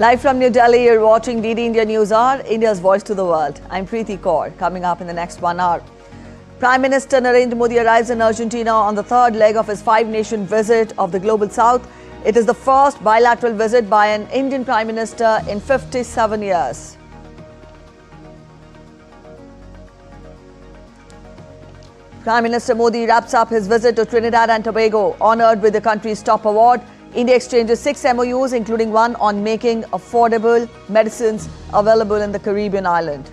Live from New Delhi, you're watching DD India News Hour, India's voice to the world. I'm Preeti Kaur. Coming up in the next 1 hour. Prime Minister Narendra Modi arrives in Argentina on the third leg of his five-nation visit of the Global South. It is the first bilateral visit by an Indian Prime Minister in 57 years. Prime Minister Modi wraps up his visit to Trinidad and Tobago, honoured with the country's top award. India exchanges 6 MOUs, including one on making affordable medicines available in the Caribbean island.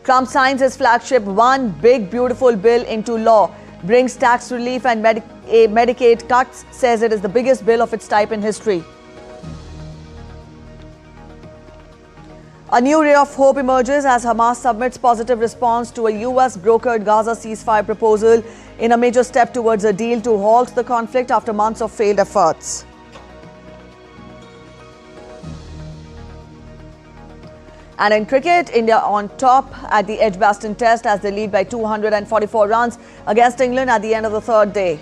Trump signs his flagship One Big Beautiful Bill into law, brings tax relief and Medicaid cuts, says it is the biggest bill of its type in history. A new ray of hope emerges as Hamas submits positive response to a US-brokered Gaza ceasefire proposal in a major step towards a deal to halt the conflict after months of failed efforts. And in cricket, India on top at the Edgbaston Test as they lead by 244 runs against England at the end of the third day.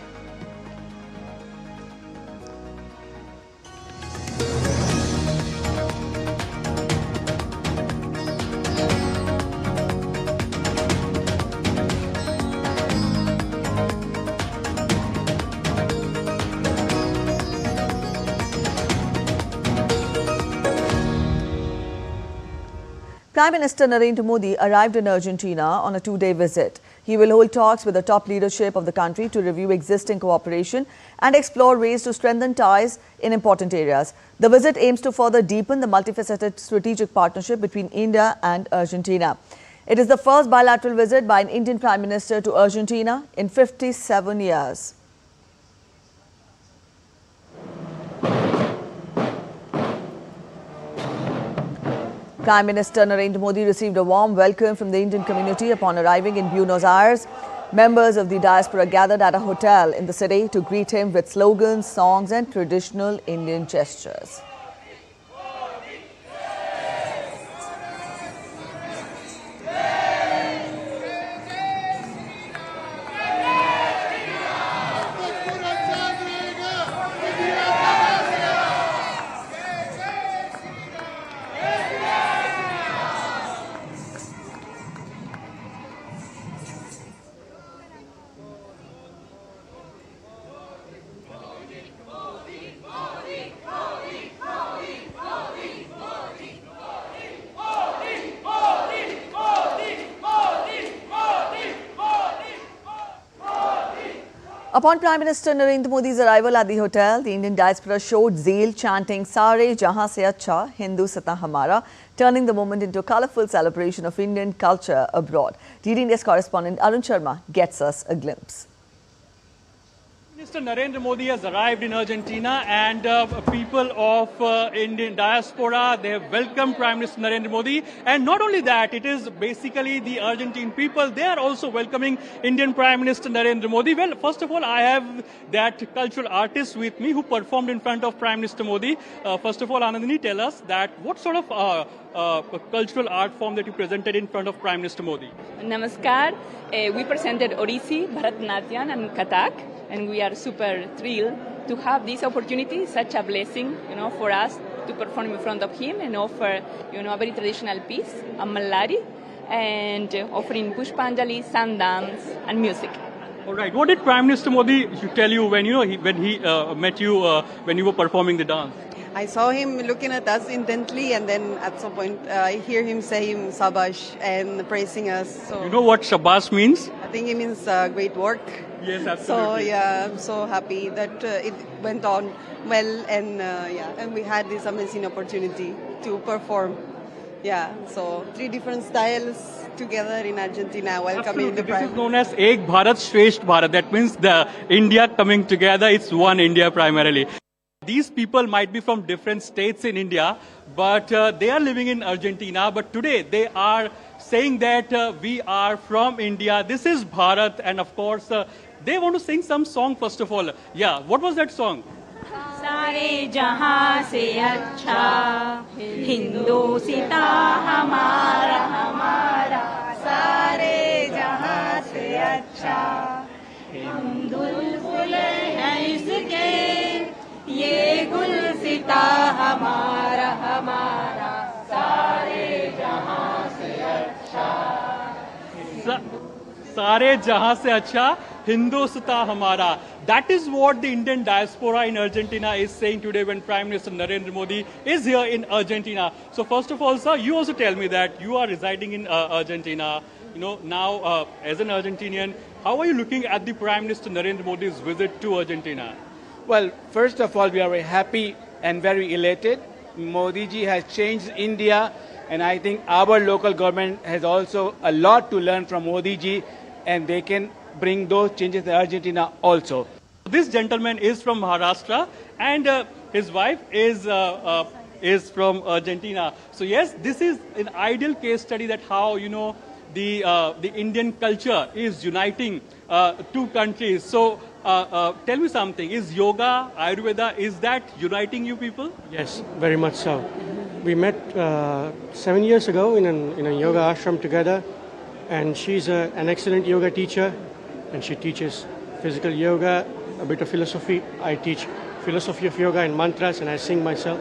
Prime Minister Narendra Modi arrived in Argentina on a 2-day visit. He will hold talks with the top leadership of the country to review existing cooperation and explore ways to strengthen ties in important areas. The visit aims to further deepen the multifaceted strategic partnership between India and Argentina. It is the first bilateral visit by an Indian Prime Minister to Argentina in 57 years. Prime Minister Narendra Modi received a warm welcome from the Indian community upon arriving in Buenos Aires. Members of the diaspora gathered at a hotel in the city to greet him with slogans, songs and traditional Indian gestures. Upon Prime Minister Narendra Modi's arrival at the hotel, the Indian diaspora showed zeal, chanting "Sare Jahan Se Acha, Hindu Sata Hamara," turning the moment into a colourful celebration of Indian culture abroad. DD India's correspondent Arun Sharma gets us a glimpse. Minister Narendra Modi has arrived in Argentina and people of Indian diaspora, they have welcomed Prime Minister Narendra Modi. And not only that, it is basically the Argentine people, they are also welcoming Indian Prime Minister Narendra Modi. Well, first of all, I have that cultural artist with me who performed in front of Prime Minister Modi. First of all, Anandini, tell us that what sort of cultural art form that you presented in front of Prime Minister Modi? Namaskar. We presented Odissi, Bharatanatyam and Kathak. And we are super thrilled to have this opportunity, such a blessing, for us to perform in front of him and offer, a very traditional piece, a Mallari, and offering Pushpanjali, sun dance, and music. All right. What did Prime Minister Modi tell you when he met you when you were performing the dance? I saw him looking at us intently, and then at some point I hear him saying "Sabash" and praising us. So you know what Shabash means? I think it means great work. Yes, absolutely. So yeah, I'm so happy that it went on well, and and we had this amazing opportunity to perform. Yeah, so 3 different styles together in Argentina, welcoming the This Prime. is known as Ek Bharat Shresht Bharat. That means the India coming together. It's one India primarily. These people might be from different states in India, but they are living in Argentina. But today they are saying that we are from India. This is Bharat. And of course, they want to sing some song first of all. Yeah, what was that song? सारे जहां से अच्छा हिंदू सीता हमारा हमारा सारे जहां से अच्छा हिंदू फूल है इसके ये गुलसिता हमारा हमारा सारे जहां से अच्छा सारे जहां se acha Hindustán hamara. That is what the Indian diaspora in Argentina is saying today when Prime Minister Narendra Modi is here in Argentina. So first of all, sir, you also tell me that you are residing in Argentina. You know, now as an Argentinian, how are you looking at the Prime Minister Narendra Modi's visit to Argentina? Well, first of all, we are very happy and very elated. Modi ji has changed India, and I think our local government has also a lot to learn from Modi ji, and they can bring those changes to Argentina also. This gentleman is from Maharashtra, and his wife is from Argentina. So yes, this is an ideal case study that how the Indian culture is uniting two countries. So tell me something: is yoga, Ayurveda, is that uniting you people? Yes, very much so. We met 7 years ago in a yoga ashram together, and she's an excellent yoga teacher, and she teaches physical yoga, a bit of philosophy. I teach philosophy of yoga and mantras, and I sing myself.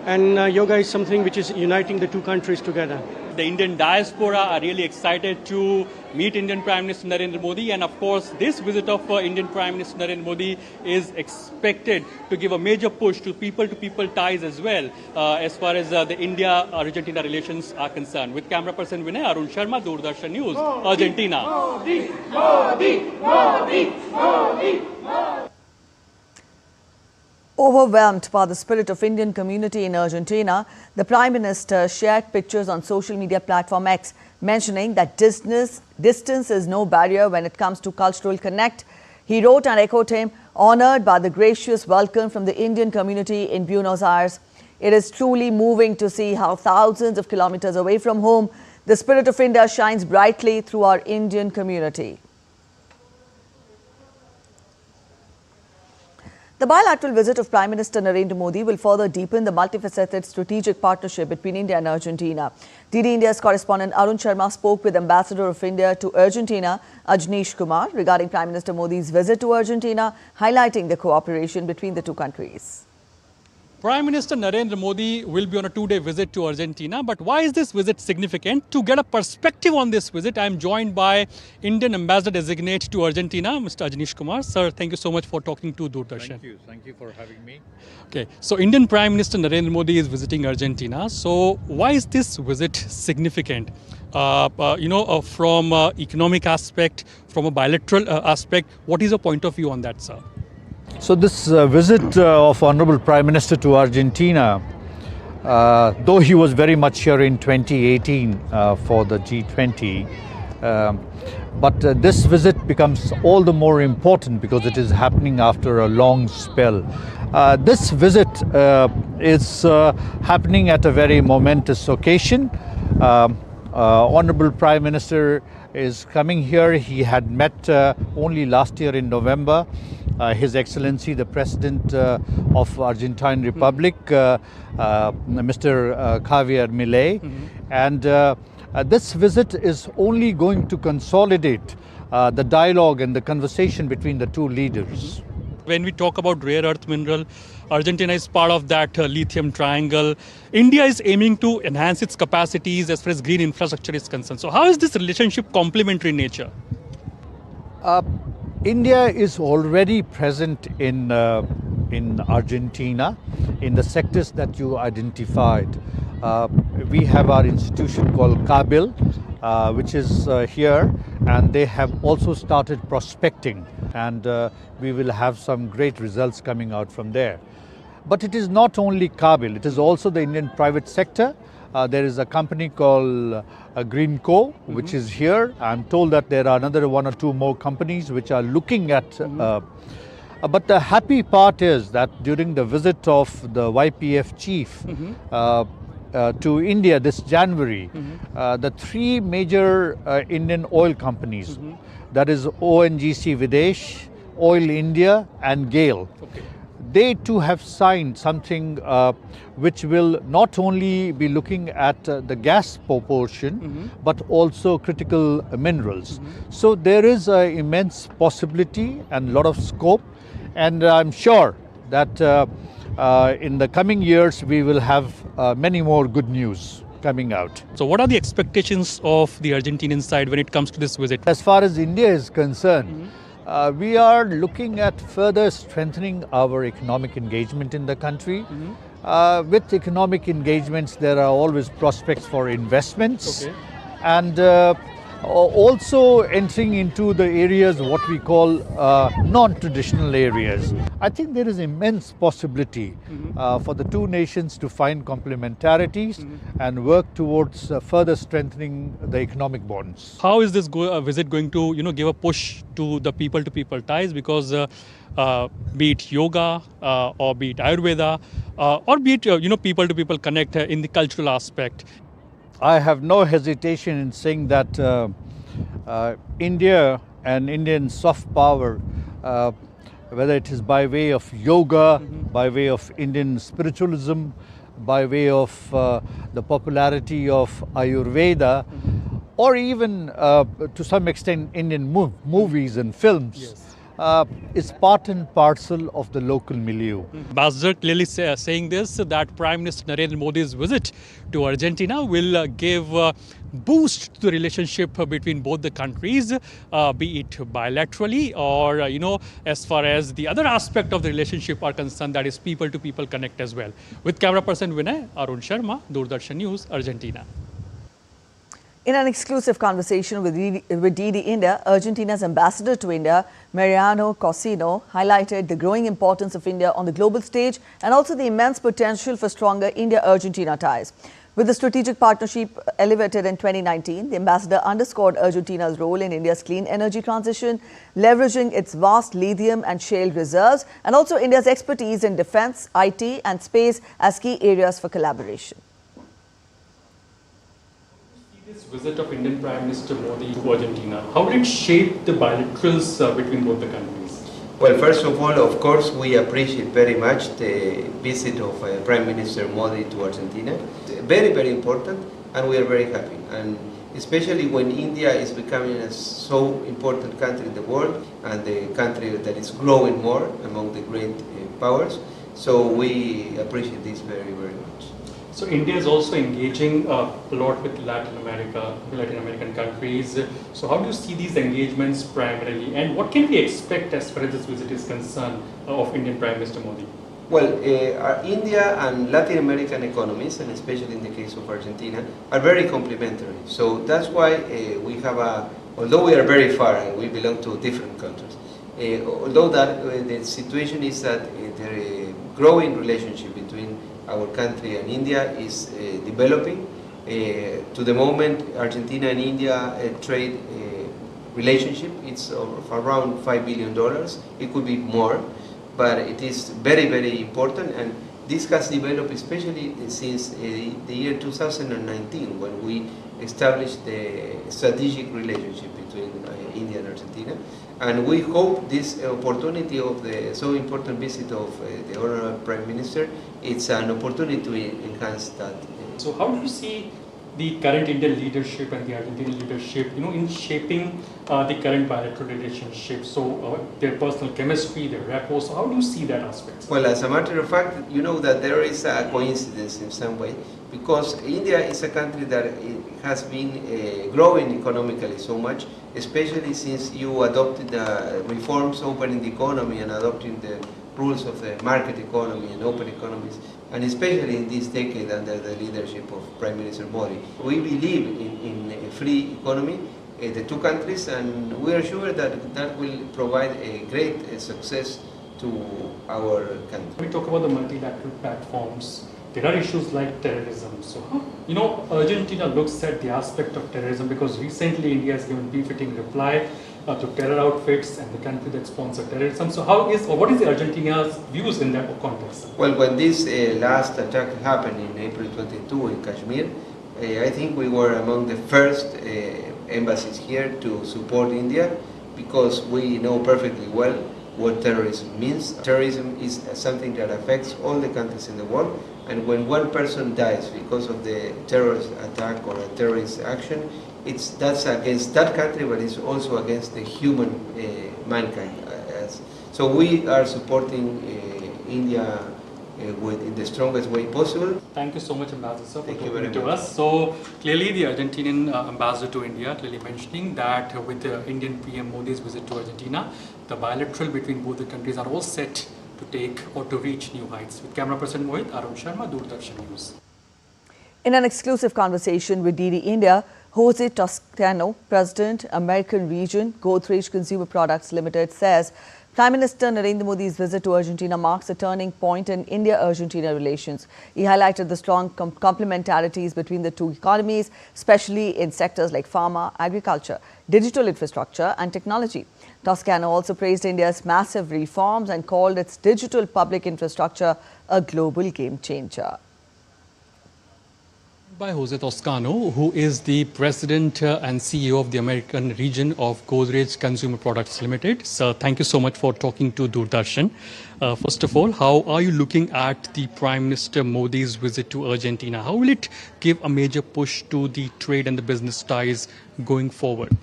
And yoga is something which is uniting the two countries together. The Indian diaspora are really excited to meet Indian Prime Minister Narendra Modi, and of course this visit of Indian Prime Minister Narendra Modi is expected to give a major push to people ties as well as far as the India-Argentina relations are concerned. With camera person Vinay, Arun Sharma, Doordarshan News, Argentina. Modi, Modi, Modi, Modi, Modi. Overwhelmed by the spirit of Indian community in Argentina, the Prime Minister shared pictures on social media platform X, mentioning that distance is no barrier when it comes to cultural connect. He wrote and echoed him, honored by the gracious welcome from the Indian community in Buenos Aires. It is truly moving to see how thousands of kilometers away from home, the spirit of India shines brightly through our Indian community. The bilateral visit of Prime Minister Narendra Modi will further deepen the multifaceted strategic partnership between India and Argentina. DD India's correspondent Arun Sharma spoke with Ambassador of India to Argentina, Ajnish Kumar, regarding Prime Minister Modi's visit to Argentina, highlighting the cooperation between the two countries. Prime Minister Narendra Modi will be on a two-day visit to Argentina. But why is this visit significant? To get a perspective on this visit, I am joined by Indian Ambassador Designate to Argentina, Mr. Ajnish Kumar. Sir, thank you so much for talking to Doordarshan. Thank you for having me. Okay, so Indian Prime Minister Narendra Modi is visiting Argentina. So why is this visit significant? From economic aspect, from a bilateral aspect, what is your point of view on that, sir? So this visit of Honorable Prime Minister to Argentina, though he was very much here in 2018 for the G20, but this visit becomes all the more important because it is happening after a long spell. This visit is happening at a very momentous occasion. Honorable Prime Minister is coming here. He had met only last year in November His Excellency the President of Argentine Republic, Mr. Javier Milei, and this visit is only going to consolidate the dialogue and the conversation between the two leaders. When we talk about rare earth mineral, Argentina is part of that lithium triangle. India is aiming to enhance its capacities as far as green infrastructure is concerned. So how is this relationship complementary in nature? India is already present in Argentina in the sectors that you identified. We have our institution called CABIL, which is here, and they have also started prospecting, and we will have some great results coming out from there. But it is not only CABIL, it is also the Indian private sector. There is a company called Greenco, which is here. I'm told that there are another one or two more companies which are looking at. But the happy part is that during the visit of the YPF chief to India this January, the three major Indian oil companies, that is ONGC Videsh, Oil India and GAIL, they too have signed something which will not only be looking at the gas proportion, but also critical minerals. So there is an immense possibility and a lot of scope, and I'm sure that in the coming years we will have many more good news coming out. So what are the expectations of the Argentinian side when it comes to this visit? As far as India is concerned, we are looking at further strengthening our economic engagement in the country. With economic engagements, there are always prospects for investments, and also entering into the areas what we call non-traditional areas. I think there is immense possibility for the two nations to find complementarities and work towards further strengthening the economic bonds. How is this visit going to give a push to the people-to-people ties? Because be it yoga or be it Ayurveda or be it people-to-people connect in the cultural aspect. I have no hesitation in saying that India and Indian soft power, whether it is by way of yoga, by way of Indian spiritualism, by way of the popularity of Ayurveda, or even to some extent Indian movies and films, is part and parcel of the local milieu. Ambassador clearly saying this, that Prime Minister Narendra Modi's visit to Argentina will give a boost to the relationship between both the countries, be it bilaterally or, as far as the other aspect of the relationship are concerned, that is people-to-people connect as well. With camera person Vinay, Arun Sharma, Doordarshan News, Argentina. In an exclusive conversation with DD India, Argentina's ambassador to India, Mariano Cosino, highlighted the growing importance of India on the global stage and also the immense potential for stronger India-Argentina ties. With the strategic partnership elevated in 2019, the ambassador underscored Argentina's role in India's clean energy transition, leveraging its vast lithium and shale reserves, and also India's expertise in defense, IT, and space as key areas for collaboration. This visit of Indian Prime Minister Modi to Argentina, how will it shape the bilaterals between both the countries? Well, first of all, of course, we appreciate very much the visit of Prime Minister Modi to Argentina. Very, very important, and we are very happy. And especially when India is becoming a so important country in the world and the country that is growing more among the great powers. So we appreciate this very, very much. So India is also engaging a lot with Latin American countries. So how do you see these engagements primarily, and what can we expect as far as this visit is concerned of Indian Prime Minister Modi? Well, India and Latin American economies, and especially in the case of Argentina, are very complementary. So that's why we have although we are very far and we belong to different countries, although that the situation is that the growing relationship between our country and India is developing. To the moment, Argentina and India trade relationship, it's of around $5 billion. It could be more, but it is very, very important, and this has developed especially since the year 2019, when we established the strategic relationship between India and Argentina. And we hope this opportunity of the so important visit of the Honorable Prime Minister, it's an opportunity to enhance that. So how do you see the current Indian leadership and the Argentinian leadership, in shaping the current bilateral relationship? So their personal chemistry, their rapport, so how do you see that aspect? Well, as a matter of fact, you know that there is a coincidence in some way, because India is a country that has been growing economically so much, especially since you adopted the reforms opening the economy and adopting the rules of the market economy and open economies, and especially in this decade under the leadership of Prime Minister Modi. We believe in a free economy, the two countries, and we are sure that that will provide a great success to our country. We talk about the multilateral platforms. There are issues like terrorism. So, Argentina looks at the aspect of terrorism, because recently India has given befitting reply to terror outfits and the country that sponsor terrorism. So what is Argentina's views in that context? Well, when this last attack happened in April 22 in Kashmir, I think we were among the first embassies here to support India, because we know perfectly well what terrorism means. Terrorism is something that affects all the countries in the world, and when one person dies because of the terrorist attack or a terrorist action, that's against that country, but it's also against the human mankind. So we are supporting India in the strongest way possible. Thank you so much, Ambassador, sir, for Thank you talking very to much. us. So clearly the Argentinian ambassador to India clearly mentioning that with the Indian PM Modi's visit to Argentina, the bilateral between both the countries are all set to take or to reach new heights. With camera person Mohit, Arun Sharma, Doordarshan News. In an exclusive conversation with DD India, Jose Toscano, President, American Region, Godrej Consumer Products Limited, says Prime Minister Narendra Modi's visit to Argentina marks a turning point in India-Argentina relations. He highlighted the strong complementarities between the two economies, especially in sectors like pharma, agriculture, digital infrastructure and technology. Toscano also praised India's massive reforms and called its digital public infrastructure a global game changer. By Jose Toscano, who is the President and CEO of the American region of Godrej Consumer Products Limited. Sir, thank you so much for talking to Doordarshan. First of all, how are you looking at the Prime Minister Modi's visit to Argentina? How will it give a major push to the trade and the business ties going forward?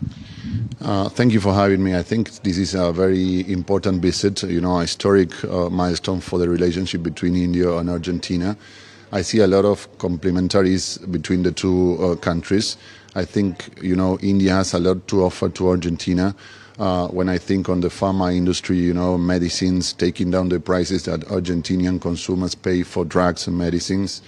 Thank you for having me. I think this is a very important visit, a historic milestone for the relationship between India and Argentina. I see a lot of complementaries between the two countries. I think, India has a lot to offer to Argentina. When I think on the pharma industry, medicines, taking down the prices that Argentinian consumers pay for drugs and medicines.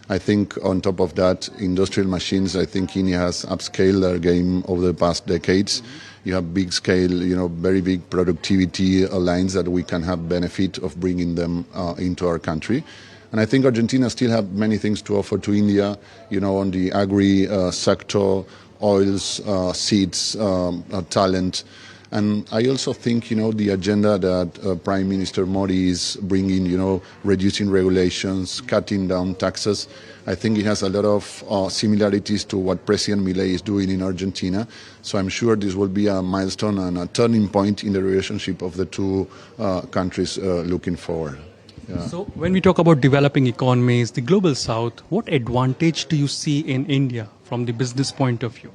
I think on top of that, industrial machines, I think India has upscaled their game over the past decades. You have big scale, very big productivity lines that we can have benefit of bringing them into our country. And I think Argentina still have many things to offer to India, on the agri sector, oils, seeds, talent. And I also think, the agenda that Prime Minister Modi is bringing, reducing regulations, cutting down taxes, I think it has a lot of similarities to what President Milei is doing in Argentina. So I'm sure this will be a milestone and a turning point in the relationship of the two countries looking forward. Yeah. So when we talk about developing economies, the global south, what advantage do you see in India from the business point of view?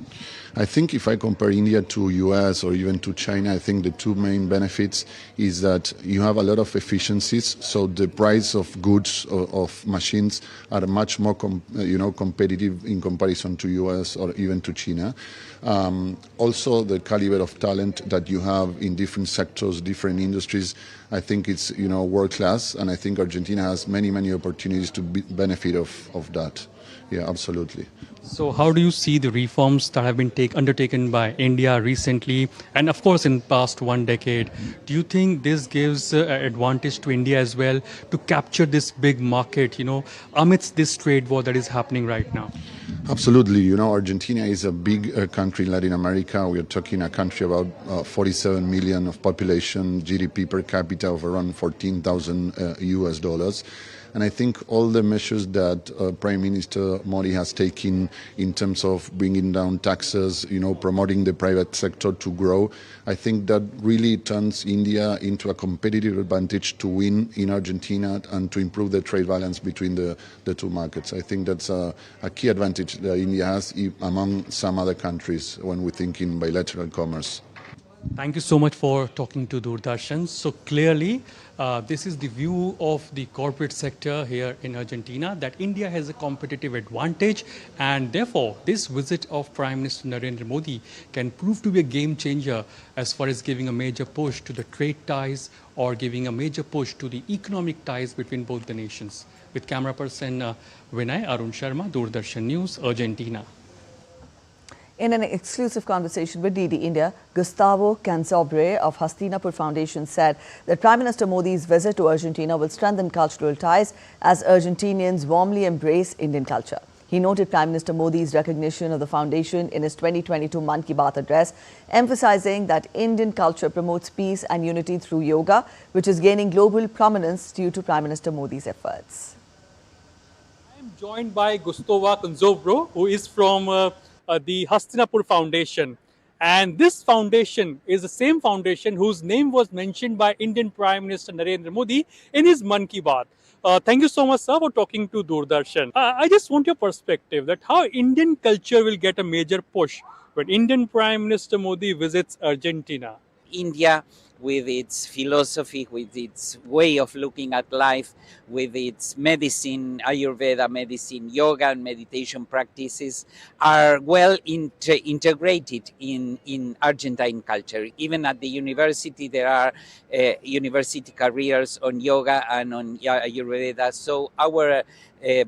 I think if I compare India to US or even to China, I think the two main benefits is that you have a lot of efficiencies. So the price of goods of machines are much more competitive in comparison to US or even to China. Also, the caliber of talent that you have in different sectors, different industries, I think it's world class, and I think Argentina has many opportunities to benefit of that. Yeah, absolutely. So how do you see the reforms that have been undertaken by India recently and of course in past 1 decade? Do you think this gives advantage to India as well to capture this big market, amidst this trade war that is happening right now? Absolutely. Argentina is a big country in Latin America. We are talking a country about 47 million of population, GDP per capita of around $14,000 US. And I think all the measures that Prime Minister Modi has taken in terms of bringing down taxes, promoting the private sector to grow, I think that really turns India into a competitive advantage to win in Argentina and to improve the trade balance between the two markets. I think that's a key advantage that India has among some other countries when we think in bilateral commerce. Thank you so much for talking to Doordarshan. So clearly, this is the view of the corporate sector here in Argentina, that India has a competitive advantage, and therefore this visit of Prime Minister Narendra Modi can prove to be a game changer as far as giving a major push to the trade ties or giving a major push to the economic ties between both the nations. With camera person Vinay, Arun Sharma, Doordarshan News, Argentina. In an exclusive conversation with DD India, Gustavo Canzobre of Hastinapur Foundation said that Prime Minister Modi's visit to Argentina will strengthen cultural ties as Argentinians warmly embrace Indian culture. He noted Prime Minister Modi's recognition of the foundation in his 2022 Mann Ki Baat address, emphasizing that Indian culture promotes peace and unity through yoga, which is gaining global prominence due to Prime Minister Modi's efforts. I am joined by Gustavo Canzobre, who is from the Hastinapur Foundation. And this foundation is the same foundation whose name was mentioned by Indian Prime Minister Narendra Modi in his Mann Ki Baat. Thank you so much, sir, for talking to Doordarshan. I just want your perspective that how Indian culture will get a major push when Indian Prime Minister Modi visits Argentina. India with its philosophy, with its way of looking at life, with its medicine, Ayurveda medicine, yoga and meditation practices are well integrated in Argentine culture. Even at the university, there are university careers on yoga and on Ayurveda. So our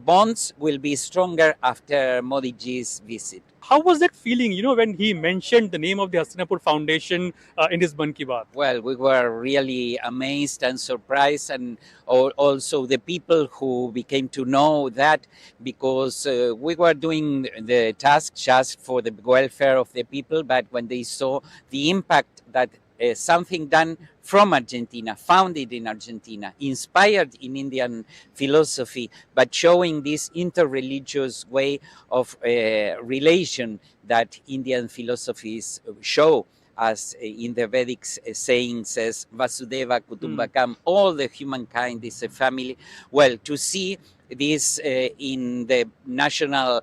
bonds will be stronger after Modi ji's visit. How was that feeling, when he mentioned the name of the Hastinapur Foundation in his Mann Ki Baat? Well, we were really amazed and surprised, and also the people who became to know that, because we were doing the task just for the welfare of the people, but when they saw the impact that something done from Argentina, founded in Argentina, inspired in Indian philosophy, but showing this interreligious way of relation that Indian philosophies show, as in the Vedic saying says, Vasudeva Kutumbakam, all the humankind is a family. Well, to see this in the national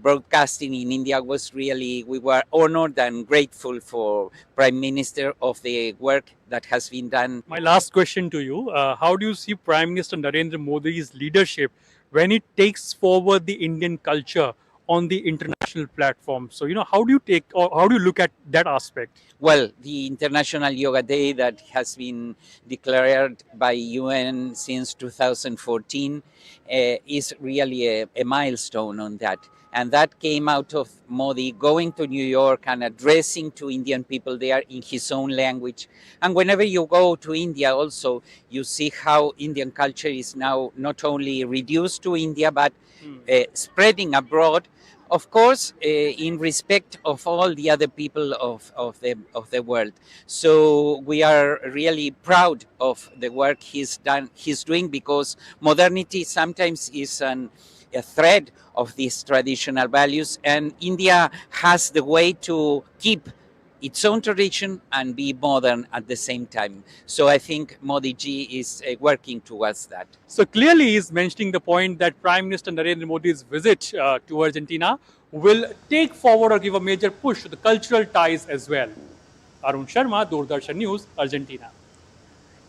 broadcasting in India was really, we were honored and grateful for Prime Minister of the work that has been done. My last question to you, how do you see Prime Minister Narendra Modi's leadership when it takes forward the Indian culture on the international platform? So, how do you take, or how do you look at that aspect? Well, the International Yoga Day that has been declared by UN since 2014 is really a milestone on that. And that came out of Modi going to New York and addressing to Indian people there in his own language. And whenever you go to India also, you see how Indian culture is now not only reduced to India, but spreading abroad. Of course, in respect of all the other people of the world. So we are really proud of the work he's doing, because modernity sometimes is a thread of these traditional values, and India has the way to keep its own tradition and be modern at the same time. So I think Modi ji is working towards that. So clearly he's mentioning the point that Prime Minister Narendra Modi's visit to Argentina will take forward or give a major push to the cultural ties as well. Arun Sharma, Doordarshan News, Argentina.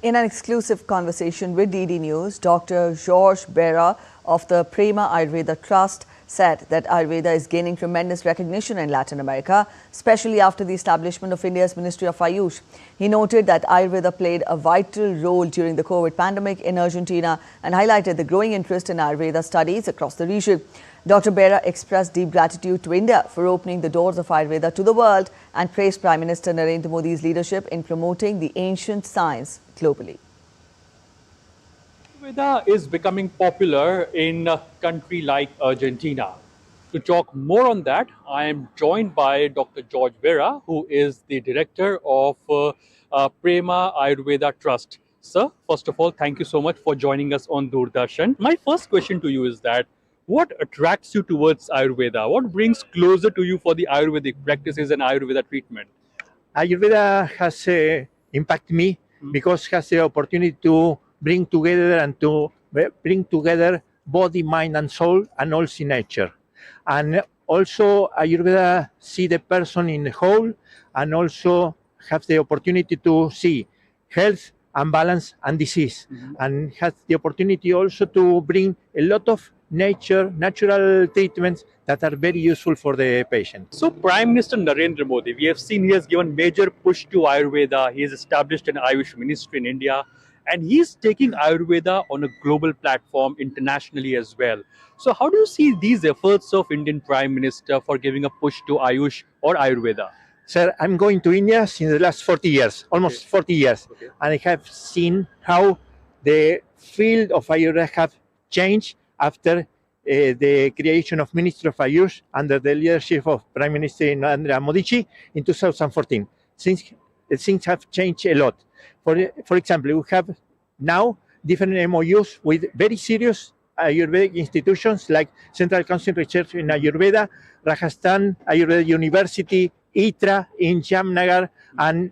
In an exclusive conversation with DD News, Dr. George Berra of the Prema Ayurveda Trust said that Ayurveda is gaining tremendous recognition in Latin America, especially after the establishment of India's Ministry of Ayush. He noted that Ayurveda played a vital role during the COVID pandemic in Argentina and highlighted the growing interest in Ayurveda studies across the region. Dr. Berra expressed deep gratitude to India for opening the doors of Ayurveda to the world and praised Prime Minister Narendra Modi's leadership in promoting the ancient science globally. Ayurveda is becoming popular in a country like Argentina. To talk more on that, I am joined by Dr. George Berra, who is the director of Prema Ayurveda Trust. Sir, first of all, thank you so much for joining us on Doordarshan. My first question to you is that, what attracts you towards Ayurveda? What brings closer to you for the Ayurvedic practices and Ayurveda treatment? Ayurveda has impacted me because it has the opportunity to bring together body, mind and soul, and also nature. And also Ayurveda see the person in the whole, and also have the opportunity to see health and balance and disease, and has the opportunity also to bring a lot of natural treatments that are very useful for the patient. So Prime Minister Narendra Modi, we have seen he has given major push to Ayurveda. He has established an Ayush ministry in India, and he's taking Ayurveda on a global platform internationally as well. So how do you see these efforts of Indian Prime Minister for giving a push to Ayush or Ayurveda? Sir, I'm going to India since the last 40 years, almost 40 years, and I have seen how the field of Ayurveda have changed after the creation of Ministry of Ayush under the leadership of Prime Minister Narendra Modi in 2014. Things have changed a lot. For example, we have now different MOUs with very serious Ayurvedic institutions like Central Council Research in Ayurveda, Rajasthan Ayurveda University, ITRA in Jamnagar, and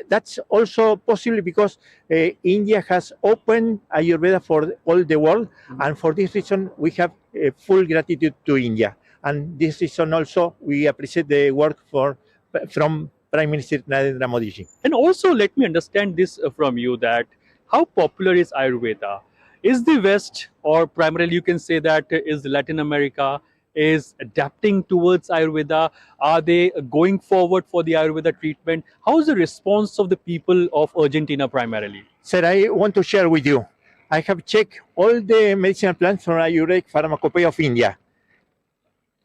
that's also possible because India has opened Ayurveda for all the world, and for this reason we have full gratitude to India. And this reason also we appreciate the work from Prime Minister Narendra Modi ji. And also, let me understand this from you, that how popular is Ayurveda? Is the West, or primarily you can say that is Latin America, is adapting towards Ayurveda? Are they going forward for the Ayurveda treatment? How is the response of the people of Argentina primarily? Sir, I want to share with you. I have checked all the medicinal plants from Ayurvedic Pharmacopoeia of India.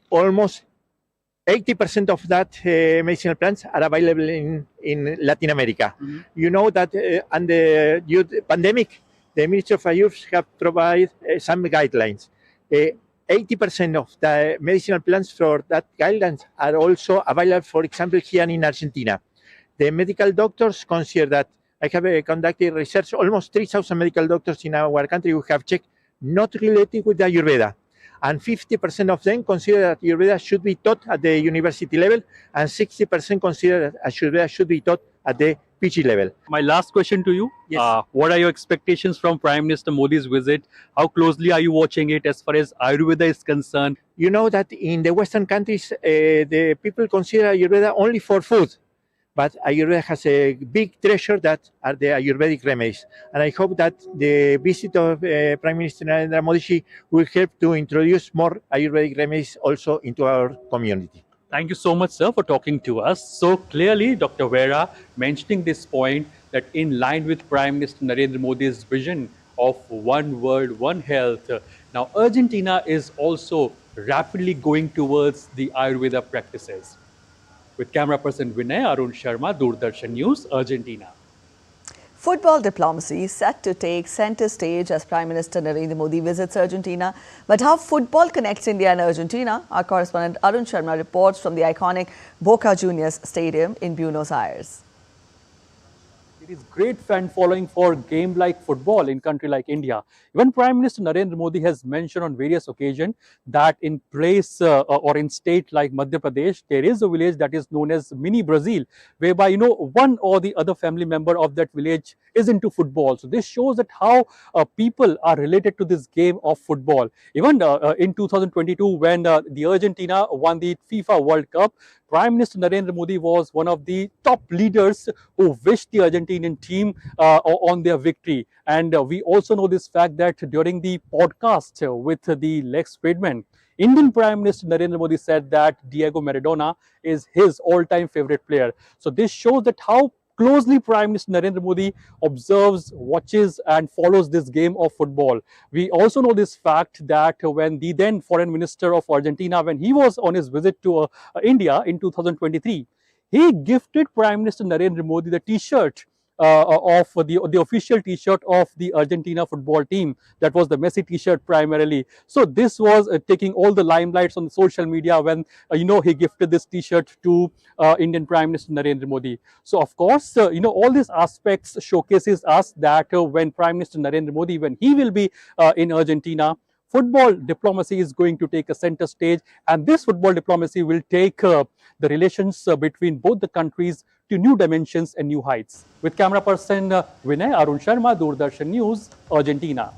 Almost 80% of that medicinal plants are available in Latin America. You know that under the pandemic, the Ministry of Ayurveda have provided some guidelines. 80% of the medicinal plants for that guidelines are also available, for example, here in Argentina. The medical doctors consider that. I have conducted research, almost 3,000 medical doctors in our country who have checked not related with the Ayurveda. And 50% of them consider that Ayurveda should be taught at the university level, and 60% consider that Ayurveda should be taught at the PG level. My last question to you. Yes. What are your expectations from Prime Minister Modi's visit? How closely are you watching it as far as Ayurveda is concerned? You know that in the Western countries, the people consider Ayurveda only for food. But Ayurveda has a big treasure that are the Ayurvedic remedies. And I hope that the visit of Prime Minister Narendra Modi will help to introduce more Ayurvedic remedies also into our community. Thank you so much, sir, for talking to us. So clearly, Dr. Vera mentioning this point that in line with Prime Minister Narendra Modi's vision of one world, one health, now Argentina is also rapidly going towards the Ayurveda practices. With camera person Vinay, Arun Sharma, Doordarshan News, Argentina. Football diplomacy set to take centre stage as Prime Minister Narendra Modi visits Argentina. But how football connects India and Argentina? Our correspondent Arun Sharma reports from the iconic Boca Juniors Stadium in Buenos Aires. It is great fan following for game like football in country like India. Even Prime Minister Narendra Modi has mentioned on various occasions that in place or in state like Madhya Pradesh, there is a village that is known as Mini Brazil, whereby one or the other family member of that village is into football. So this shows that how people are related to this game of football. Even in 2022, when the Argentina won the FIFA World Cup, Prime Minister Narendra Modi was one of the top leaders who wished the Argentinian team on their victory. And we also know this fact that during the podcast with the Lex Friedman, Indian Prime Minister Narendra Modi said that Diego Maradona is his all-time favorite player. So this shows that how closely Prime Minister Narendra Modi observes, watches and follows this game of football. We also know this fact that when the then Foreign Minister of Argentina, when he was on his visit to India in 2023, he gifted Prime Minister Narendra Modi the T-shirt of the official T-shirt of the Argentina football team. That was the Messi T-shirt primarily. So this was taking all the limelights on social media when he gifted this T-shirt to Indian Prime Minister Narendra Modi. So of course, all these aspects showcases us that when Prime Minister Narendra Modi, when he will be in Argentina, football diplomacy is going to take a center stage, and this football diplomacy will take the relations between both the countries to new dimensions and new heights. With camera person Vinay, Arun Sharma, Doordarshan News, Argentina.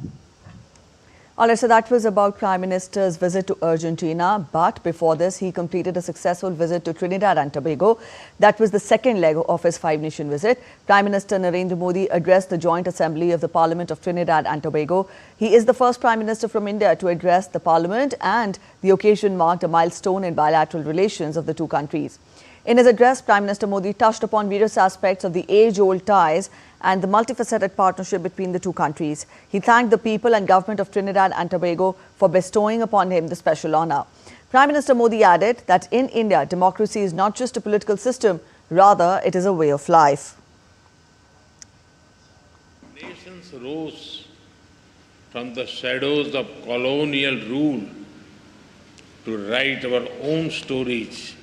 All right, so that was about Prime Minister's visit to Argentina. But before this, he completed a successful visit to Trinidad and Tobago. That was the second leg of his five-nation visit. Prime Minister Narendra Modi addressed the Joint Assembly of the Parliament of Trinidad and Tobago. He is the first Prime Minister from India to address the Parliament, and the occasion marked a milestone in bilateral relations of the two countries. In his address, Prime Minister Modi touched upon various aspects of the age-old ties and the multifaceted partnership between the two countries. He thanked the people and government of Trinidad and Tobago for bestowing upon him the special honor. Prime Minister Modi added that in India, democracy is not just a political system, rather it is a way of life. Nations rose from the shadows of colonial rule to write our own stories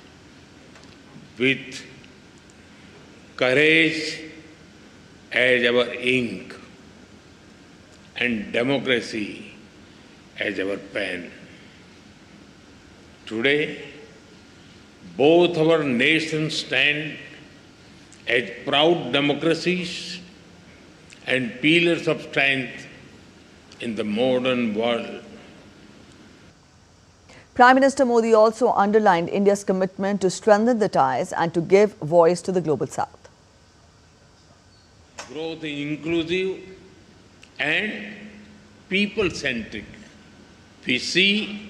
with courage as our ink and democracy as our pen. Today, both our nations stand as proud democracies and pillars of strength in the modern world. Prime Minister Modi also underlined India's commitment to strengthen the ties and to give voice to the global south. Growth is inclusive and people-centric. We see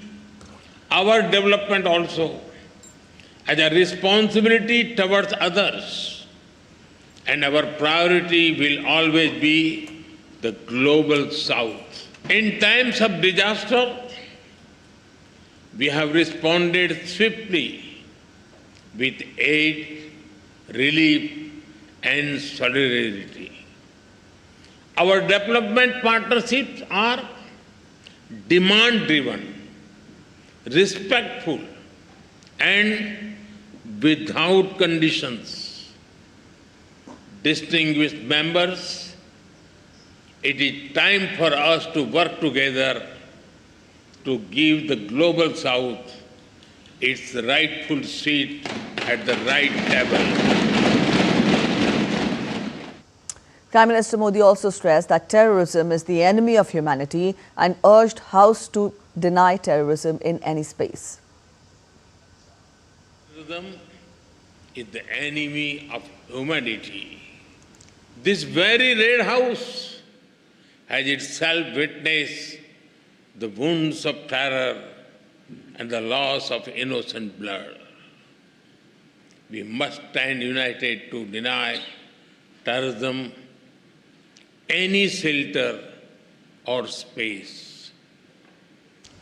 our development also as a responsibility towards others, and our priority will always be the global south. In times of disaster, we have responded swiftly with aid, relief, and solidarity. Our development partnerships are demand-driven, respectful, and without conditions. Distinguished members, it is time for us to work together to give the global south its rightful seat at the right table. Prime Minister Modi also stressed that terrorism is the enemy of humanity and urged House to deny terrorism in any space. Terrorism is the enemy of humanity. This very Red House has itself witnessed the wounds of terror and the loss of innocent blood. We must stand united to deny terrorism any shelter or space.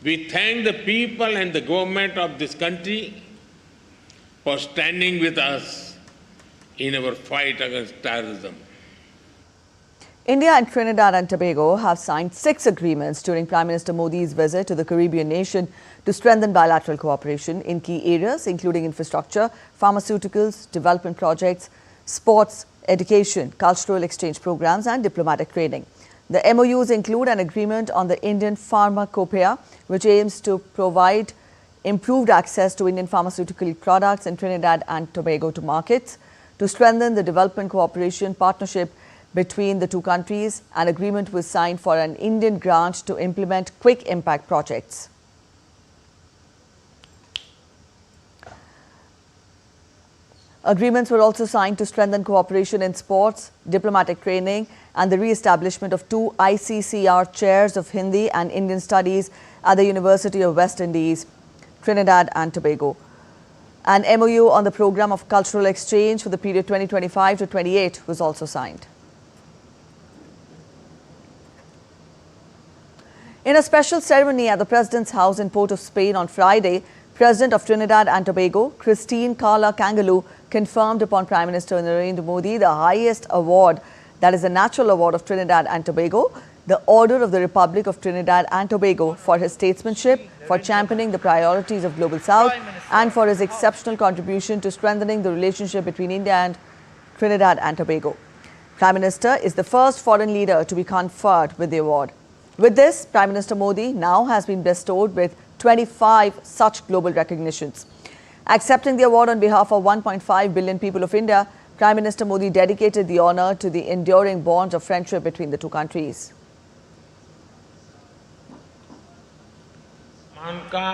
We thank the people and the government of this country for standing with us in our fight against terrorism. India and Trinidad and Tobago have signed 6 agreements during Prime Minister Modi's visit to the Caribbean nation to strengthen bilateral cooperation in key areas including infrastructure, pharmaceuticals, development projects, sports, education, cultural exchange programs and diplomatic training. The MOUs include an agreement on the Indian Pharmacopoeia, which aims to provide improved access to Indian pharmaceutical products in Trinidad and Tobago to markets, to strengthen the development cooperation partnership between the two countries. An agreement was signed for an Indian grant to implement quick impact projects. Agreements were also signed to strengthen cooperation in sports, diplomatic training and the re-establishment of 2 ICCR chairs of Hindi and Indian Studies at the University of West Indies, Trinidad and Tobago. An MOU on the program of cultural exchange for the period 2025 to 28 was also signed. In a special ceremony at the President's house in Port of Spain on Friday, President of Trinidad and Tobago, Christine Carla Kangaloo, confirmed upon Prime Minister Narendra Modi the highest award, that is the Natural Award of Trinidad and Tobago, the Order of the Republic of Trinidad and Tobago, for his statesmanship, for championing the priorities of Global South and for his exceptional contribution to strengthening the relationship between India and Trinidad and Tobago. Prime Minister is the first foreign leader to be conferred with the award. With this, Prime Minister Modi now has been bestowed with 25 such global recognitions. Accepting the award on behalf of 1.5 billion people of India, Prime Minister Modi dedicated the honour to the enduring bonds of friendship between the two countries. मान का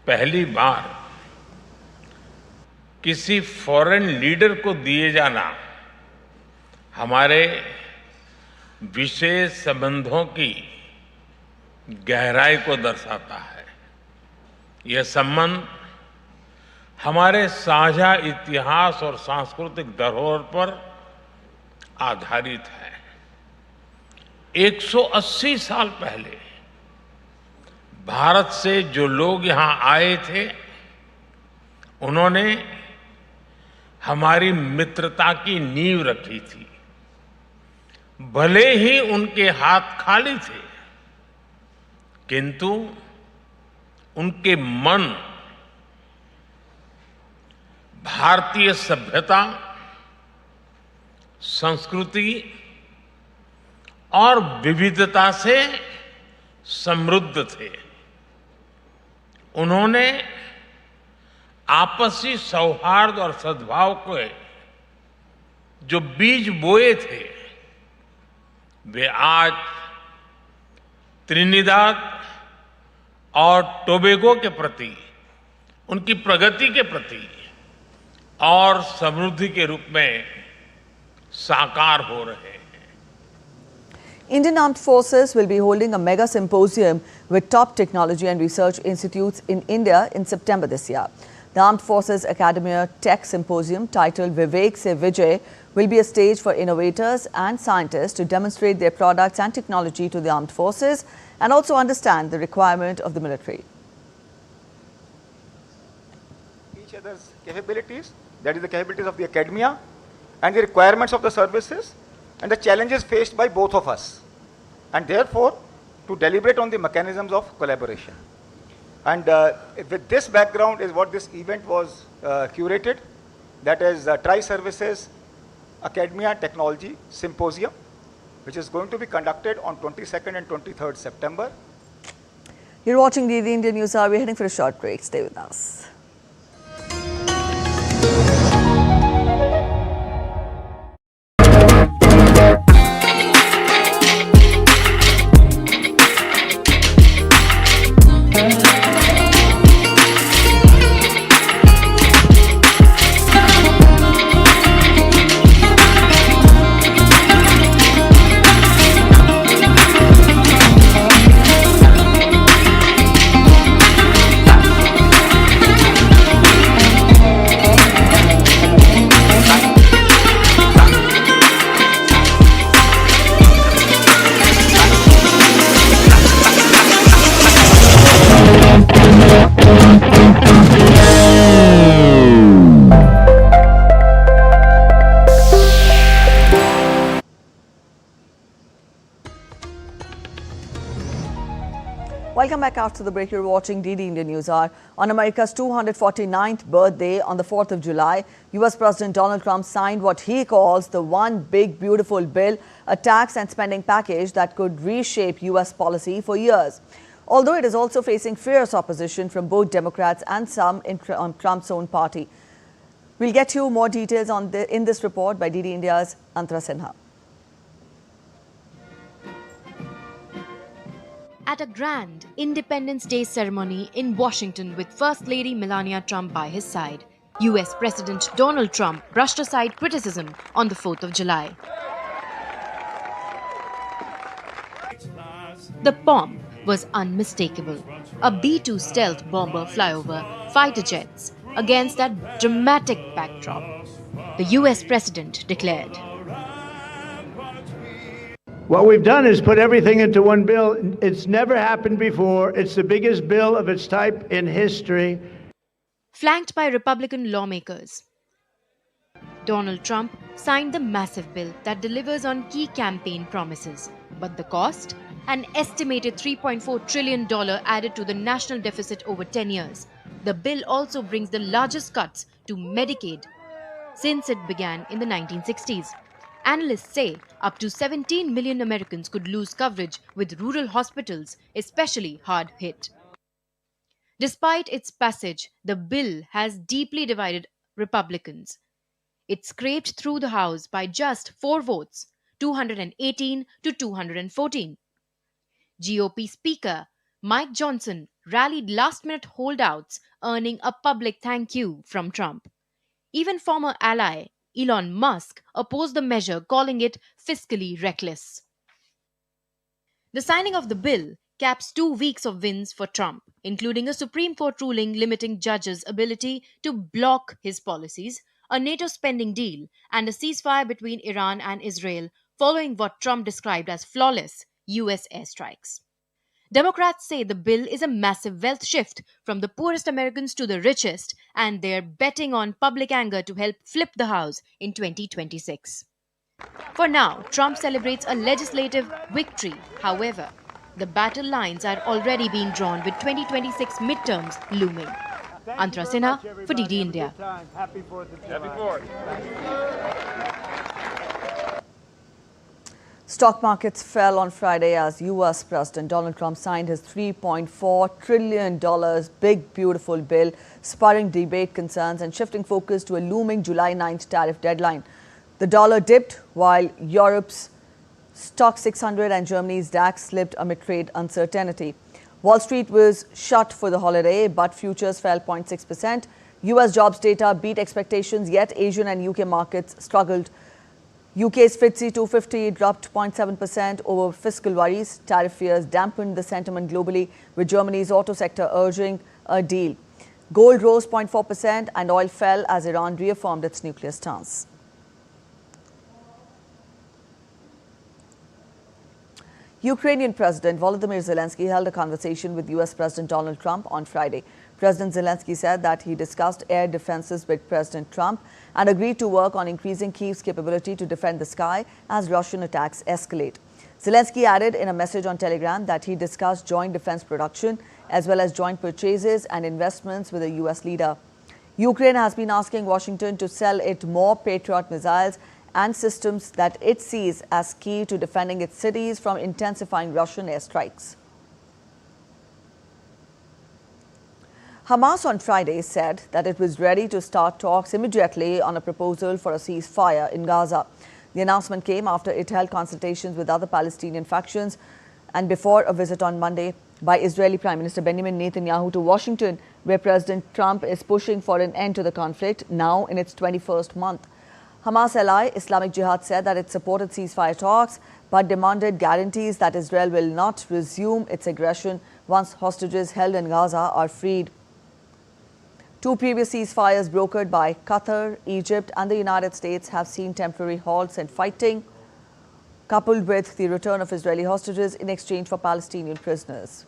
पहली बार किसी foreign leader को दिए जाना हमारे विशेष संबंधों की गहराई को दर्शाता है। यह संबंध हमारे साझा इतिहास और सांस्कृतिक धरोहर पर आधारित है। 180 साल पहले भारत से जो लोग यहाँ आए थे, उन्होंने हमारी मित्रता की नींव रखी थी। भले ही उनके हाथ खाली थे, किंतु उनके मन भारतीय सभ्यता, संस्कृति और विविधता से समृद्ध थे। उन्होंने आपसी सौहार्द और सद्भाव के जो बीज बोए थे, वे आज त्रिनिदाद और टोबैगो के प्रति, उनकी प्रगति के प्रति और समृद्धि के रूप में साकार हो रहे हैं. Indian Armed Forces will be holding a mega symposium with top technology and research institutes in India in September this year. The Armed Forces Academia Tech Symposium, titled Vivek Se Vijay, will be a stage for innovators and scientists to demonstrate their products and technology to the armed forces and also understand the requirement of the military. Each other's capabilities, that is the capabilities of the academia and the requirements of the services and the challenges faced by both of us, and therefore to deliberate on the mechanisms of collaboration. And with this background is what this event was curated, that is Tri-Services Academia Technology Symposium, which is going to be conducted on 22nd and 23rd September. You're watching the Indian News Hour. We're heading for a short break. Stay with us. Welcome back after the break. You're watching DD Indian News Hour. On America's 249th birthday on the 4th of July, US President Donald Trump signed what he calls the One Big Beautiful Bill, a tax and spending package that could reshape US policy for years. Although it is also facing fierce opposition from both Democrats and some in Trump's own party. We'll get you more details on in this report by DD India's Antara Sinha. At a grand Independence Day ceremony in Washington with First Lady Melania Trump by his side, US President Donald Trump brushed aside criticism on the 4th of July. The pomp was unmistakable. A B-2 stealth bomber flyover fighter jets against that dramatic backdrop. The US President declared, "What we've done is put everything into one bill. It's never happened before. It's the biggest bill of its type in history." Flanked by Republican lawmakers, Donald Trump signed the massive bill that delivers on key campaign promises. But the cost? An estimated $3.4 trillion added to the national deficit over 10 years. The bill also brings the largest cuts to Medicaid since it began in the 1960s. Analysts say up to 17 million Americans could lose coverage, with rural hospitals especially hard hit. Despite its passage, the bill has deeply divided Republicans. It scraped through the House by just 4 votes, 218 to 214. GOP Speaker Mike Johnson rallied last-minute holdouts, earning a public thank you from Trump. Even former ally Elon Musk opposed the measure, calling it fiscally reckless. The signing of the bill caps 2 weeks of wins for Trump, including a Supreme Court ruling limiting judges' ability to block his policies, a NATO spending deal, and a ceasefire between Iran and Israel following what Trump described as flawless US airstrikes. Democrats say the bill is a massive wealth shift from the poorest Americans to the richest, and they're betting on public anger to help flip the House in 2026. For now, Trump celebrates a legislative victory. However, the battle lines are already being drawn, with 2026 midterms looming. Antara Sinha for DD India. Happy 4th of July. Stock markets fell on Friday as US President Donald Trump signed his $3.4 trillion big beautiful bill, spurring debate, concerns and shifting focus to a looming July 9th tariff deadline. The dollar dipped while Europe's Stock 600 and Germany's DAX slipped amid trade uncertainty. Wall Street was shut for the holiday, but futures fell 0.6%. US jobs data beat expectations, yet Asian and UK markets struggled. UK's FTSE 250 dropped 0.7% over fiscal worries. Tariff fears dampened the sentiment globally, with Germany's auto sector urging a deal. Gold rose 0.4% and oil fell as Iran reaffirmed its nuclear stance. Ukrainian President Volodymyr Zelensky held a conversation with US President Donald Trump on Friday. President Zelensky said that he discussed air defenses with President Trump and agreed to work on increasing Kyiv's capability to defend the sky as Russian attacks escalate. Zelensky added in a message on Telegram that he discussed joint defense production as well as joint purchases and investments with the US leader. Ukraine has been asking Washington to sell it more Patriot missiles and systems that it sees as key to defending its cities from intensifying Russian airstrikes. Hamas on Friday said that it was ready to start talks immediately on a proposal for a ceasefire in Gaza. The announcement came after it held consultations with other Palestinian factions and before a visit on Monday by Israeli Prime Minister Benjamin Netanyahu to Washington, where President Trump is pushing for an end to the conflict now in its 21st month. Hamas ally Islamic Jihad said that it supported ceasefire talks but demanded guarantees that Israel will not resume its aggression once hostages held in Gaza are freed. Two previous ceasefires brokered by Qatar, Egypt and the United States have seen temporary halts in fighting, coupled with the return of Israeli hostages in exchange for Palestinian prisoners.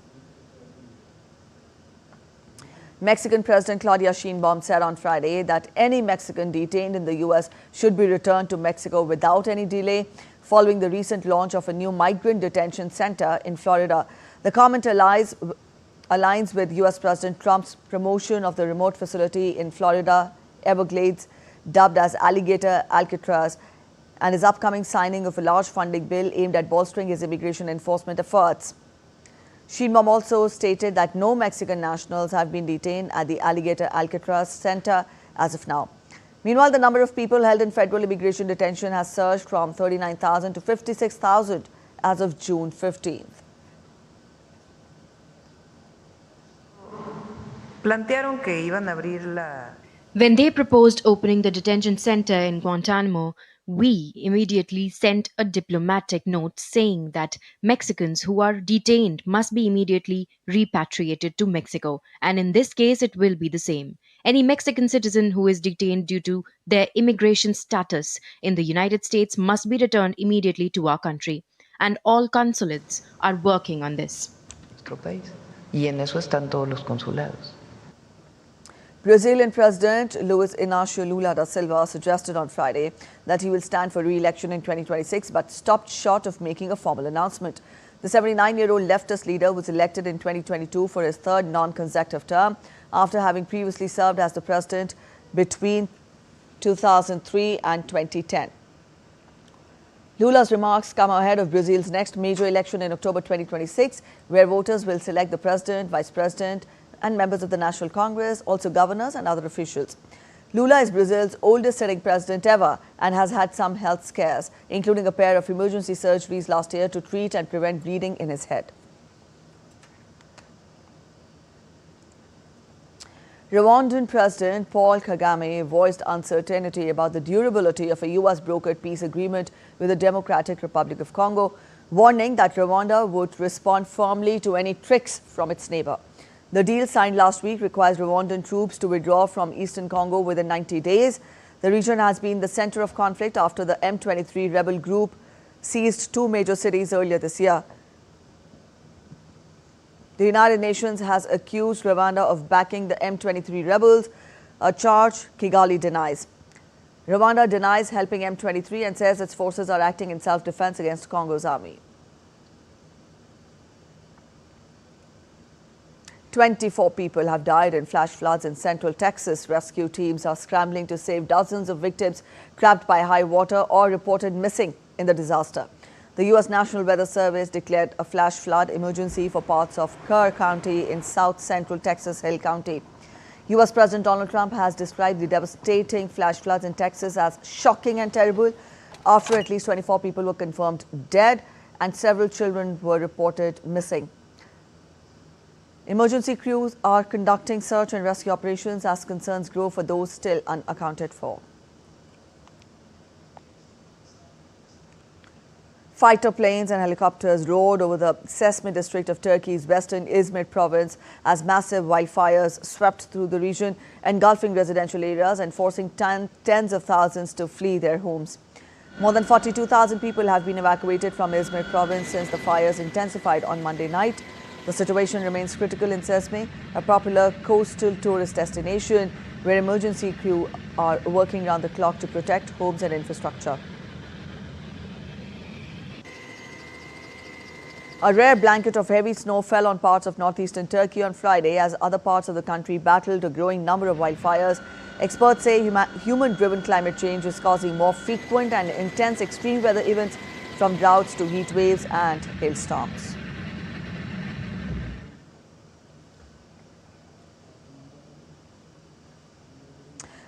Mexican President Claudia Sheinbaum said on Friday that any Mexican detained in the U.S. should be returned to Mexico without any delay, following the recent launch of a new migrant detention center in Florida. The comment aligns with U.S. President Trump's promotion of the remote facility in Florida, Everglades, dubbed as Alligator Alcatraz, and his upcoming signing of a large funding bill aimed at bolstering his immigration enforcement efforts. Sheinbaum also stated that no Mexican nationals have been detained at the Alligator Alcatraz Center as of now. Meanwhile, the number of people held in federal immigration detention has surged from 39,000 to 56,000 as of June 15th. When they proposed opening the detention center in Guantanamo, we immediately sent a diplomatic note saying that Mexicans who are detained must be immediately repatriated to Mexico, and in this case it will be the same. Any Mexican citizen who is detained due to their immigration status in the United States must be returned immediately to our country, and all consulates are working on this. Y en eso están todos los consulados. Brazilian President Luiz Inácio Lula da Silva suggested on Friday that he will stand for re-election in 2026 but stopped short of making a formal announcement. The 79-year-old leftist leader was elected in 2022 for his third non-consecutive term after having previously served as the president between 2003 and 2010. Lula's remarks come ahead of Brazil's next major election in October 2026, where voters will select the president, vice president, and members of the National Congress, also governors and other officials. Lula is Brazil's oldest sitting president ever and has had some health scares, including a pair of emergency surgeries last year to treat and prevent bleeding in his head. Rwandan President Paul Kagame voiced uncertainty about the durability of a US-brokered peace agreement with the Democratic Republic of Congo, warning that Rwanda would respond firmly to any tricks from its neighbor. The deal signed last week requires Rwandan troops to withdraw from eastern Congo within 90 days. The region has been the center of conflict after the M23 rebel group seized two major cities earlier this year. The United Nations has accused Rwanda of backing the M23 rebels, a charge Kigali denies. Rwanda denies helping M23 and says its forces are acting in self-defense against Congo's army. 24 people have died in flash floods in central Texas. Rescue teams are scrambling to save dozens of victims trapped by high water or reported missing in the disaster. The U.S. National Weather Service declared a flash flood emergency for parts of Kerr County in south central Texas Hill County. U.S. President Donald Trump has described the devastating flash floods in Texas as shocking and terrible after at least 24 people were confirmed dead and several children were reported missing. Emergency crews are conducting search and rescue operations as concerns grow for those still unaccounted for. Fighter planes and helicopters roared over the Sesme district of Turkey's western Izmir province as massive wildfires swept through the region, engulfing residential areas and forcing tens of thousands to flee their homes. More than 42,000 people have been evacuated from Izmir province since the fires intensified on Monday night. The situation remains critical in Sesme, a popular coastal tourist destination where emergency crew are working round the clock to protect homes and infrastructure. A rare blanket of heavy snow fell on parts of northeastern Turkey on Friday as other parts of the country battled a growing number of wildfires. Experts say human-driven climate change is causing more frequent and intense extreme weather events, from droughts to heat waves and hailstorms.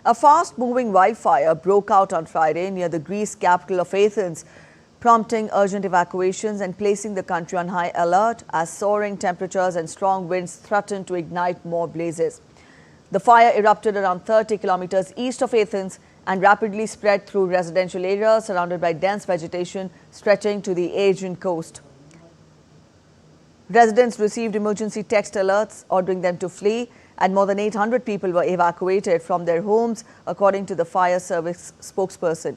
A fast-moving wildfire broke out on Friday near the Greece capital of Athens, prompting urgent evacuations and placing the country on high alert as soaring temperatures and strong winds threatened to ignite more blazes. The fire erupted around 30 kilometers east of Athens and rapidly spread through residential areas surrounded by dense vegetation stretching to the Aegean coast. Residents received emergency text alerts ordering them to flee, and more than 800 people were evacuated from their homes, according to the fire service spokesperson.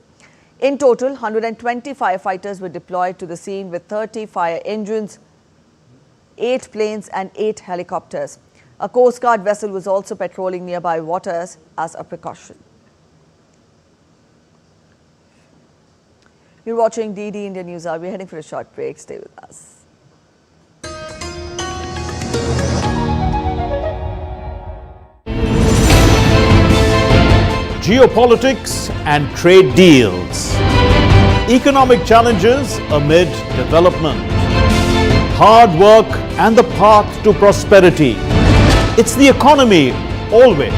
In total, 120 firefighters were deployed to the scene with 30 fire engines, 8 planes and 8 helicopters. A Coast Guard vessel was also patrolling nearby waters as a precaution. You're watching DD India News Hour. We're heading for a short break. Stay with us. Geopolitics and trade deals. Economic challenges amid development. Hard work and the path to prosperity. It's the economy always.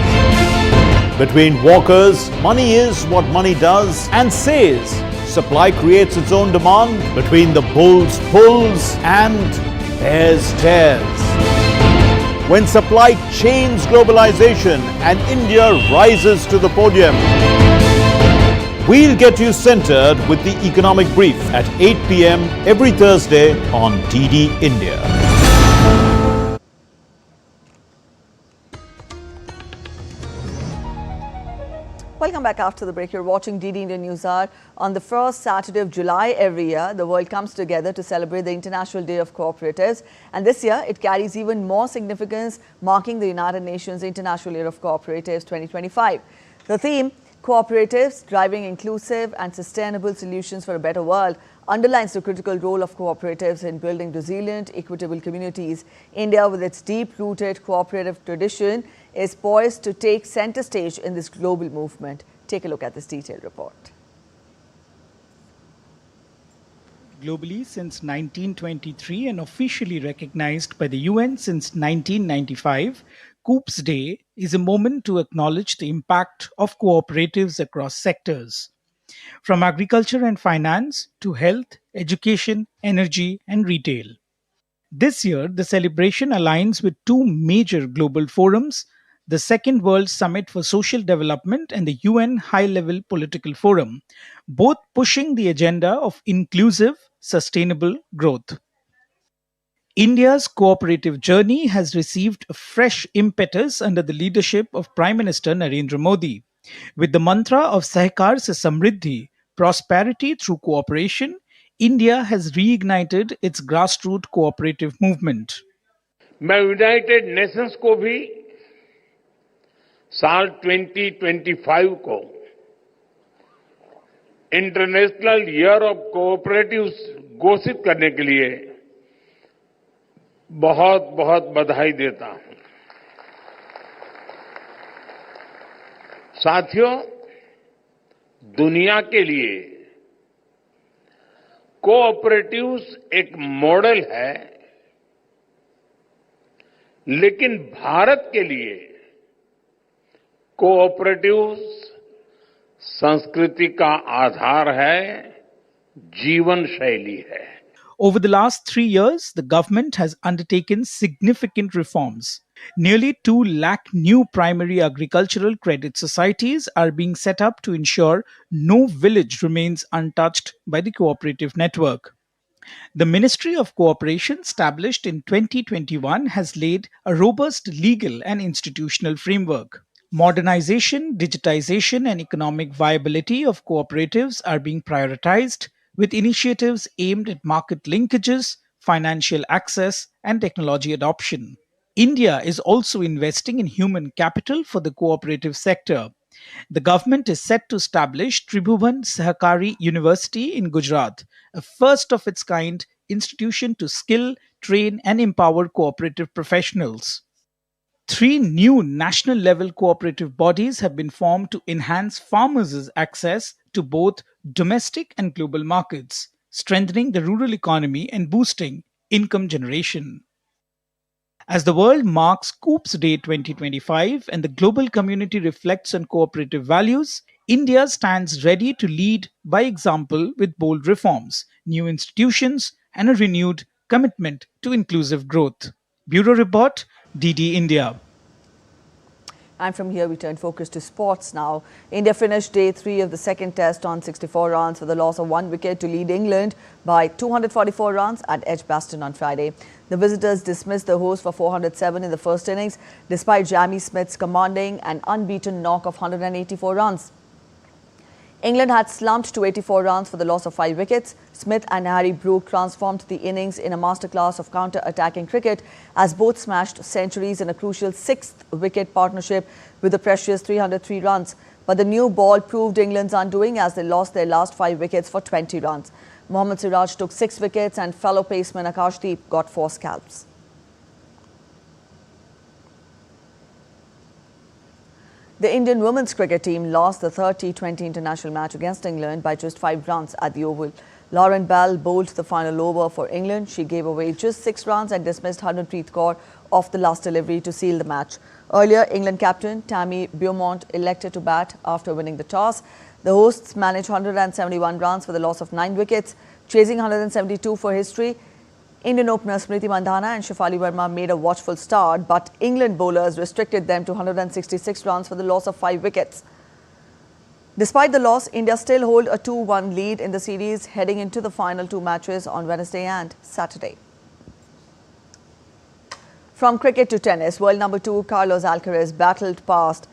Between walkers, money is what money does and says. Supply creates its own demand. Between the bulls pulls and bears tears. When supply chains globalization and India rises to the podium. We'll get you centered with the economic brief at 8 p.m. every Thursday on DD India. Welcome back after the break. You're watching DD India News Hour. On the first Saturday of July every year, the world comes together to celebrate the International Day of Cooperatives. And this year, it carries even more significance, marking the United Nations International Year of Cooperatives 2025. The theme, Cooperatives, Driving Inclusive and Sustainable Solutions for a Better World, underlines the critical role of cooperatives in building resilient, equitable communities. India, with its deep-rooted cooperative tradition, is poised to take center stage in this global movement. Take a look at this detailed report. Globally since 1923 and officially recognized by the UN since 1995, Coop's Day is a moment to acknowledge the impact of cooperatives across sectors, from agriculture and finance to health, education, energy, and retail. This year, the celebration aligns with two major global forums, the Second World Summit for Social Development and the UN High-Level Political Forum, both pushing the agenda of inclusive, sustainable growth. India's cooperative journey has received a fresh impetus under the leadership of Prime Minister Narendra Modi. With the mantra of Sahkar se Samriddhi, prosperity through cooperation, India has reignited its grassroots cooperative movement. मैं United Nations को भी साल 2025 को international year of cooperatives घोषित करने के लिए बहुत बहुत बधाई देता हूं। साथियों, दुनिया के लिए कोऑपरेटिव्स एक मॉडल है, लेकिन भारत के लिए कोऑपरेटिव्स संस्कृति का आधार है, जीवन शैली है। Over the last 3 years, the government has undertaken significant reforms. Nearly 2 lakh new primary agricultural credit societies are being set up to ensure no village remains untouched by the cooperative network. The Ministry of Cooperation, established in 2021, has laid a robust legal and institutional framework. Modernization, digitization, and economic viability of cooperatives are being prioritized, with initiatives aimed at market linkages, financial access, and technology adoption. India is also investing in human capital for the cooperative sector. The government is set to establish Tribhuvan Sahakari University in Gujarat, a first of its kind institution to skill, train, and empower cooperative professionals. 3 new national level cooperative bodies have been formed to enhance farmers' access to both domestic and global markets, strengthening the rural economy and boosting income generation. As the world marks Coops Day 2025 and the global community reflects on cooperative values, India stands ready to lead by example with bold reforms, new institutions, and a renewed commitment to inclusive growth. Bureau Report, DD India. And from here, we turn focus to sports now. India finished day 3 of the second test on 64 runs with a loss of 1 wicket to lead England by 244 runs at Edgbaston on Friday. The visitors dismissed the hosts for 407 in the first innings, despite Jamie Smith's commanding an unbeaten knock of 184 runs. England had slumped to 84 runs for the loss of 5 wickets. Smith and Harry Brook transformed the innings in a masterclass of counter-attacking cricket as both smashed centuries in a crucial 6th wicket partnership with the precious 303 runs. But the new ball proved England's undoing as they lost their last 5 wickets for 20 runs. Mohammad Siraj took 6 wickets and fellow paceman Akashdeep got 4 scalps. The Indian women's cricket team lost the third T20 international match against England by just 5 runs at the Oval. Lauren Bell bowled the final over for England. She gave away just 6 runs and dismissed Harmanpreet Kaur off the last delivery to seal the match. Earlier, England captain Tammy Beaumont elected to bat after winning the toss. The hosts managed 171 runs for the loss of 9 wickets, chasing 172 for history. Indian openers Smriti Mandhana and Shefali Verma made a watchful start, but England bowlers restricted them to 166 runs for the loss of 5 wickets. Despite the loss, India still hold a 2-1 lead in the series heading into the final 2 matches on Wednesday and Saturday. From cricket to tennis, world number 2 Carlos Alcaraz battled past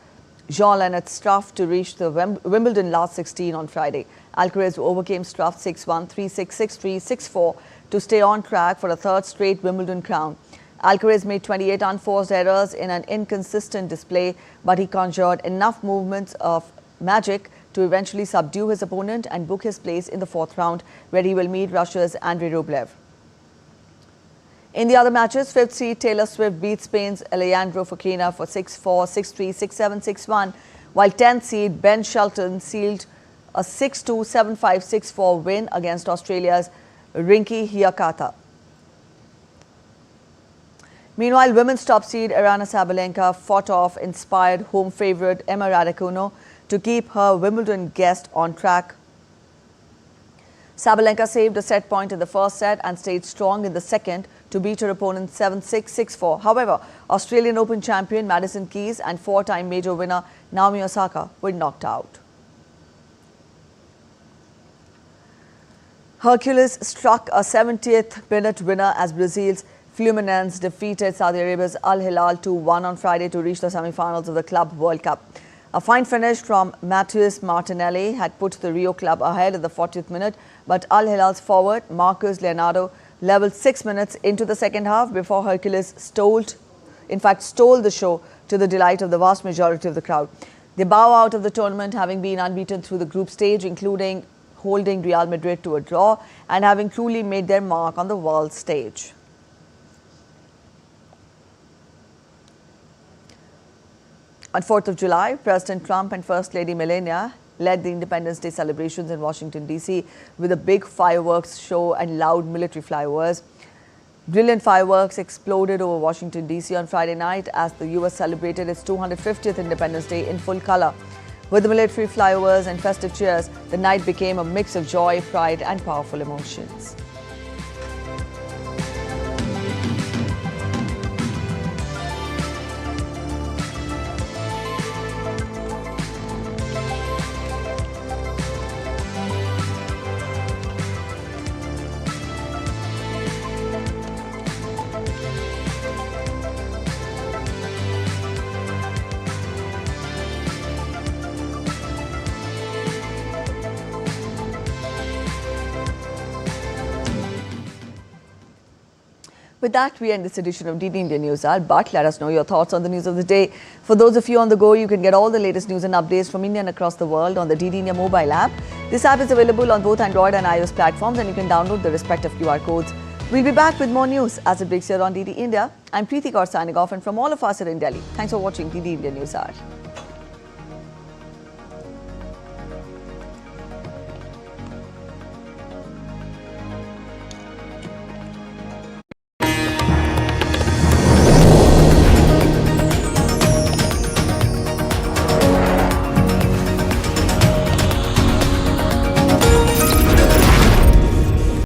Jean-Lennart Struff to reach the Wimbledon last 16 on Friday. Alcaraz overcame Struff 6-1, 3-6, 6-3, 6-4 to stay on track for a third straight Wimbledon crown. Alcaraz made 28 unforced errors in an inconsistent display, but he conjured enough movements of magic to eventually subdue his opponent and book his place in the 4th round, where he will meet Russia's Andrei Rublev. In the other matches, 5th seed Taylor Swift beat Spain's Alejandro Fokina for 6-4, 6-3, 6-7, 6-1, while 10th seed Ben Shelton sealed a 6-2, 7-5, 6-4 win against Australia's Rinky Hiyakata. Meanwhile, women's top seed Aryna Sabalenka fought off inspired home favourite Emma Raducanu to keep her Wimbledon guest on track. Sabalenka saved a set point in the first set and stayed strong in the second to beat her opponent 7-6, 6-4. However, Australian Open champion Madison Keys and 4-time major winner Naomi Osaka were knocked out. Hercules struck a 70th minute winner as Brazil's Fluminense defeated Saudi Arabia's Al Hilal 2-1 on Friday to reach the semi-finals of the Club World Cup. A fine finish from Matheus Martinelli had put the Rio club ahead at the 40th minute, but Al Hilal's forward Marcos Leonardo leveled 6 minutes into the second half before Hercules stole the show to the delight of the vast majority of the crowd. They bow out of the tournament having been unbeaten through the group stage, including holding Real Madrid to a draw and having truly made their mark on the world stage. On 4th of July, President Trump and First Lady Melania led the Independence Day celebrations in Washington, D.C. with a big fireworks show and loud military flyovers. Brilliant fireworks exploded over Washington, D.C. on Friday night as the U.S. celebrated its 250th Independence Day in full color. With the military flyovers and festive cheers, the night became a mix of joy, pride and powerful emotions. With that, we end this edition of DD India News Hour, but let us know your thoughts on the news of the day. For those of you on the go, you can get all the latest news and updates from India and across the world on the DD India mobile app. This app is available on both Android and iOS platforms, and you can download the respective QR codes. We'll be back with more news as it breaks here on DD India. I'm Preeti Kaur signing off, and from all of us here in Delhi, thanks for watching DD India News Hour.